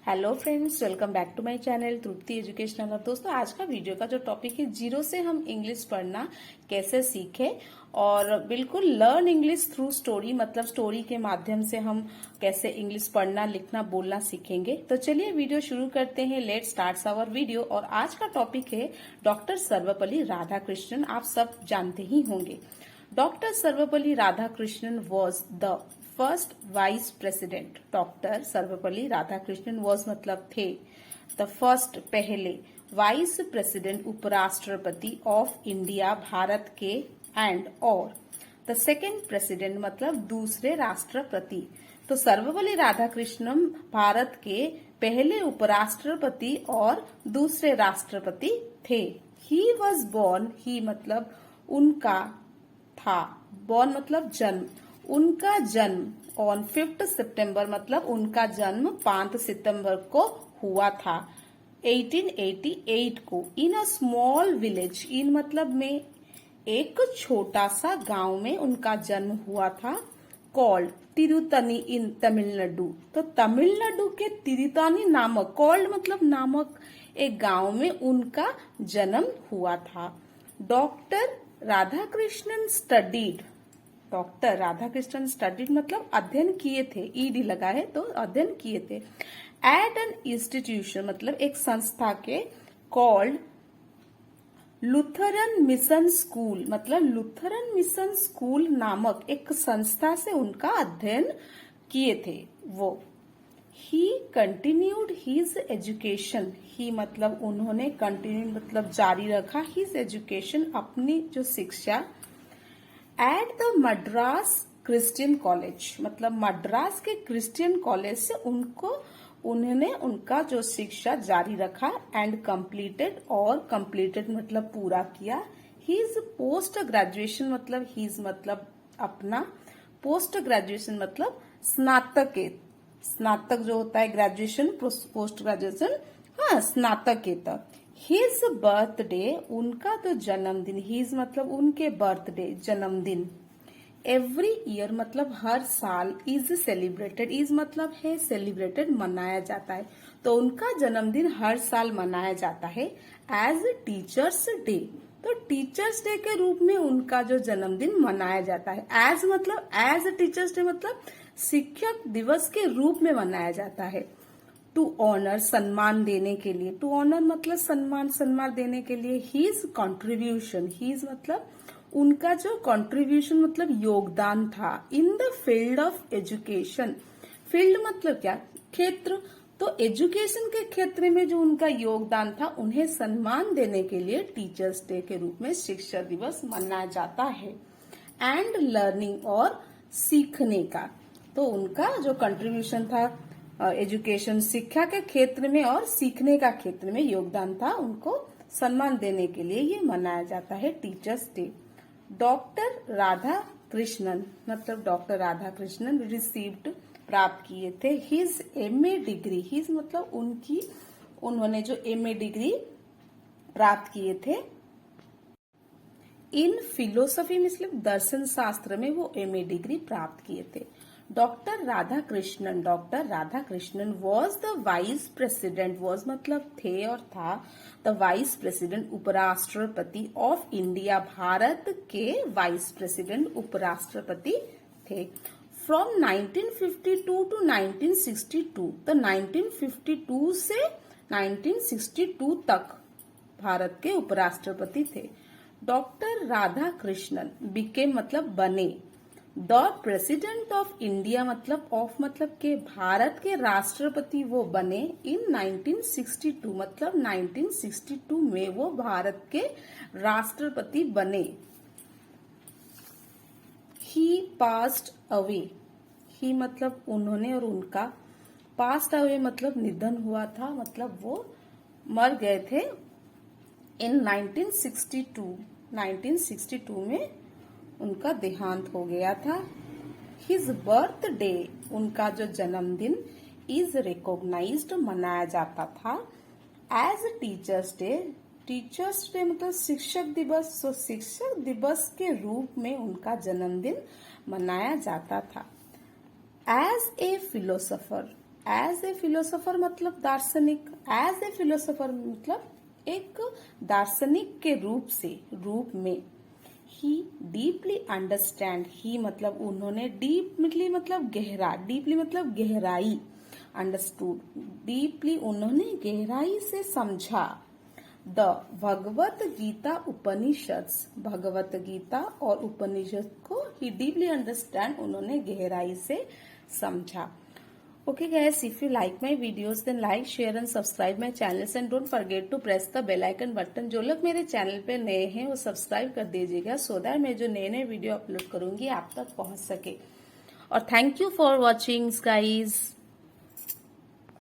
Hello friends, welcome back to my channel Tripti educational. और दोस्तों, आज का वीडियो का जो टॉपिक है, जीरो से हम इंग्लिश पढ़ना कैसे सीखें और बिल्कुल लर्न इंग्लिश थ्रू स्टोरी, मतलब स्टोरी के माध्यम से हम कैसे इंग्लिश पढ़ना, लिखना, बोलना सीखेंगे। तो चलिए वीडियो शुरू करते हैं। Let's start our video. और आज का टॉपिक है डॉक्टर सर्वपल्ली राधाकृष्णन। आप सब जानते ही होंगे। Doctor Sarvepalli Radhakrishnan was the first vice president. Doctor Sarvepalli Radhakrishnan was मतलब थे द फर्स्ट पहले वाइस प्रेसिडेंट उपराष्ट्रपति ऑफ इंडिया भारत के एंड और द सेकेंड प्रेसिडेंट मतलब दूसरे राष्ट्रपति। तो सर्वपल्ली राधाकृष्णन भारत के पहले उपराष्ट्रपति और दूसरे राष्ट्रपति थे। ही वॉज बॉर्न, ही मतलब उनका था, बॉर्न मतलब जन्म, उनका जन्म ऑन 5 सितंबर मतलब उनका जन्म 5 सितंबर को हुआ था 1888 को इन अ स्मॉल विलेज। इन मतलब में एक छोटा सा गांव में उनका जन्म हुआ था। कॉल्ड तिरुतनी इन तमिलनाडु। तो तमिलनाडु के तिरुतानी नामक, कॉल्ड मतलब नामक, एक गांव में उनका जन्म हुआ था। Doctor Radhakrishnan studied, doctor Radhakrishnan studied मतलब अध्ययन किए थे, ईडी लगा है तो अध्ययन किए थे। एट एन इंस्टीट्यूशन मतलब एक संस्था के, कॉल्ड लुथरन मिशन स्कूल मतलब लुथरन मिशन स्कूल नामक एक संस्था से उनका अध्ययन किए थे वो। ही कंटिन्यूड हिज एजुकेशन, ही मतलब उन्होंने, कंटिन्यू मतलब जारी रखा, हिज एजुकेशन अपनी जो शिक्षा, at the Madras Christian college मतलब मद्रास के क्रिश्चियन कॉलेज से उन्होंने उनका जो शिक्षा जारी रखा। एंड कंप्लीटेड, और कंप्लीटेड मतलब पूरा किया। हिज पोस्ट ग्रेजुएशन मतलब हिज मतलब अपना, पोस्ट ग्रेजुएशन मतलब स्नातक जो होता है ग्रेजुएशन, पोस्ट ग्रेजुएशन, हाँ स्नातकेतर। हिज बर्थडे, उनका तो जन्मदिन, हिज मतलब उनके बर्थडे जन्मदिन, एवरी ईयर मतलब हर साल, इज सेलिब्रेटेड, इज मतलब है सेलिब्रेटेड मनाया जाता है, तो उनका जन्मदिन हर साल मनाया जाता है एज टीचर्स डे। तो टीचर्स डे के रूप में उनका जो जन्मदिन मनाया जाता है। एज मतलब एज टीचर्स डे मतलब शिक्षक दिवस के रूप में मनाया जाता है। टू ऑनर सम्मान देने के लिए, टू ऑनर मतलब सम्मान देने के लिए। हिज कॉन्ट्रीब्यूशन, हिज मतलब उनका जो कॉन्ट्रीब्यूशन मतलब योगदान था। In the field of education, field मतलब क्या, क्षेत्र, तो एजुकेशन के क्षेत्र में जो उनका योगदान था उन्हें सम्मान देने के लिए टीचर्स डे के रूप में शिक्षक दिवस मनाया जाता है। एंड लर्निंग और सीखने का, तो उनका जो कंट्रीब्यूशन था एजुकेशन, शिक्षा के क्षेत्र में और सीखने का क्षेत्र में योगदान था, उनको सम्मान देने के लिए ये मनाया जाता है teachers day. Doctor Radha Krishnan मतलब डॉक्टर राधा कृष्णन रिसीव्ड प्राप्त किए थे हिज एमए डिग्री, हिज मतलब उनकी, उन्होंने जो एमए डिग्री प्राप्त किए थे इन फिलोसफी मतलब दर्शन शास्त्र में वो एमए डिग्री प्राप्त किए थे। Doctor Radhakrishnan was the vice president, was मतलब थे और था, द वाइस प्रेसिडेंट उपराष्ट्रपति ऑफ इंडिया, भारत के वाइस प्रेसिडेंट उपराष्ट्रपति थे। फ्रॉम 1952 टू 1962, तो 1952 से 1962 तक भारत के उपराष्ट्रपति थे। डॉक्टर राधाकृष्णन बिकेम मतलब बने, द प्रेसिडेंट ऑफ इंडिया मतलब ऑफ मतलब के भारत के राष्ट्रपति वो बने इन 1962 मतलब 1962 में वो भारत के राष्ट्रपति बने। ही पास्ड अवे, ही मतलब उन्होंने और उनका, पास्ड अवे मतलब निधन हुआ था, मतलब वो मर गए थे इन 1962 में उनका देहांत हो गया था। हिज बर्थ डे, उनका जो जन्मदिन, इज रिकॉग्नाइज्ड मनाया जाता था as teachers day, teachers day मतलब शिक्षक दिवस, तो शिक्षक दिवस के रूप में उनका जन्मदिन मनाया जाता था। As a philosopher, as a philosopher मतलब दार्शनिक, एज ए फिलोसोफर मतलब एक दार्शनिक के रूप में। ही डीपली अंडरस्टैंड, ही मतलब उन्होंने, डीपली मतलब गहरा, डीपली मतलब गहराई, अंडरस्टूड, डीपली उन्होंने गहराई से समझा। द भगवत गीता उपनिषद्स, भगवत गीता और उपनिषद को ही डीपली अंडरस्टैंड, उन्होंने गहराई से समझा। Okay guys, if you like my videos then like, share and subscribe my channels and don't forget to press the bell icon button। जो लोग मेरे चैनल पे नए हैं वो सब्सक्राइब कर दीजिएगा सो दैट मैं जो नए नए वीडियो अपलोड करूंगी आप तक पहुंच सके। और thank you for watching guys.